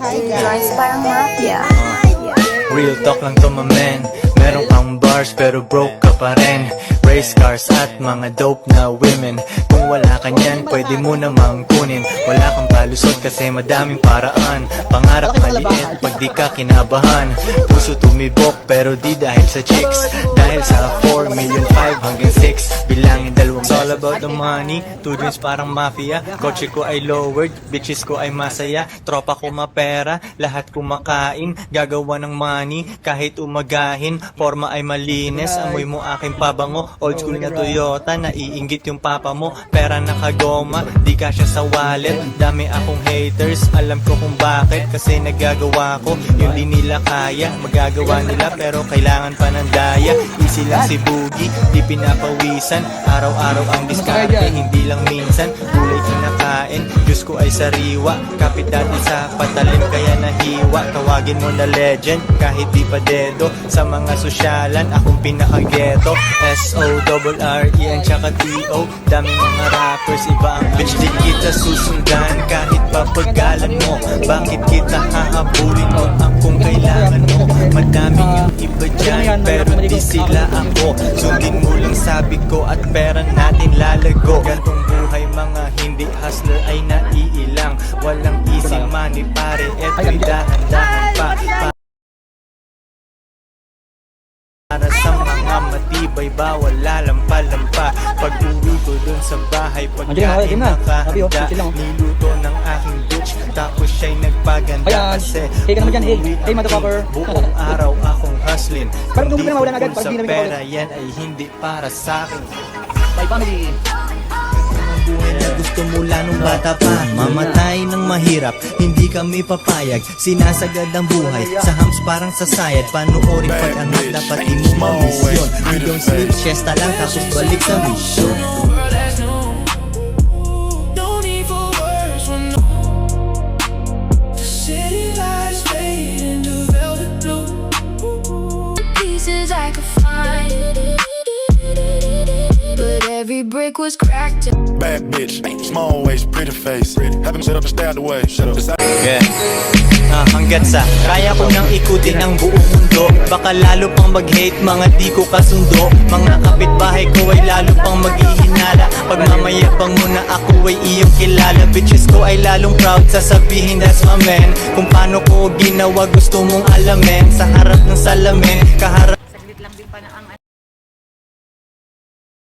Hi guys. Parang mafia. Real talk lang to my man. Meron kang bars pero broke ka pa rin. Race cars at mga dope na women. Kung wala ka niyan, pwede mo namang kunin. Wala kang palusot kasi madaming paraan. Pangarap maliit pag di ka kinabahan. Puso tumibok pero di dahil sa chicks. Dahil sa 4 million 5 hanggang 6. Bilangin dalawang. It's all about the money. Two dreams parang mafia. Kotse ko ay lowered, bitches ko ay masaya. Tropa ko mapera, lahat kumakain. Gagawa ng money kahit umagahin. Forma ay malinis, amoy mo aking pabango. Old school na Toyota, naiinggit yung papa mo. Pera nakagoma, di kasya sa wallet. Dami akong haters, alam ko kung bakit. Kasi nagagawa ko, yung di nila kaya. Magagawa nila pero kailangan pa ng daya. Easy lang si Boogie, di pinapawisan. Araw-araw ang diskarte, hindi lang minsan. Gulay kinakain, Diyos ko ay sariwa. Kapit dati sa patalim kaya nahiwa. Tawagin mo na legend, kahit di pa dedo. Sa mga sosyalan, akong pinaka-ghetto. S-O-R-R-E-N tsaka T-O. Daming mga rappers, iba ang bitch. Di kita susundan kahit papagalan mo. Bakit kita hahabulin mo ang kung kailangan mo? Madaming yung iba dyan, pero di sila ako. Sundin mo lang sabi ko at pera natin lalago. Gantong buhay mga hindi hustler ay naiilang. Walang easy money pare, eto'y dahan-dahan pa. Para sa mga matibay, bawal lalampa-lampa. Pag uwi ko dun sa bahay, pagkain nakahanda. Niluto ng aking bitch, tapos siya'y nagpaganda. Kasi buong araw akong hustling. Hindi ko sa pera, yan ay hindi para sa'kin. Bye family. Buhay na gusto mula nung bata pa. Mamatay ng mahirap, hindi kami papayag. Sinasagad ang buhay, sa hams parang sasayad. Panoorin pag-angat, dapat di mo mamisyon. We don't sleep, siesta lang, tapos balik sa mission. Every brick was cracked. Bad bitch, small waist, pretty face. Have him sit up and stay out the way. Shut up. Yeah. Hanggat sa kaya ko nang ikutin ang buong mundo. Baka lalo pang mag-hate mga di ko kasundo. Mga kapitbahay ko ay lalo pang maghihinala. Pag mamayabang mo na ako ay iyong kilala. Bitches ko ay lalong proud, sasabihin that's my man. Kung paano ko ginawa gusto mong alamin. Sa harap ng salamin, kaharap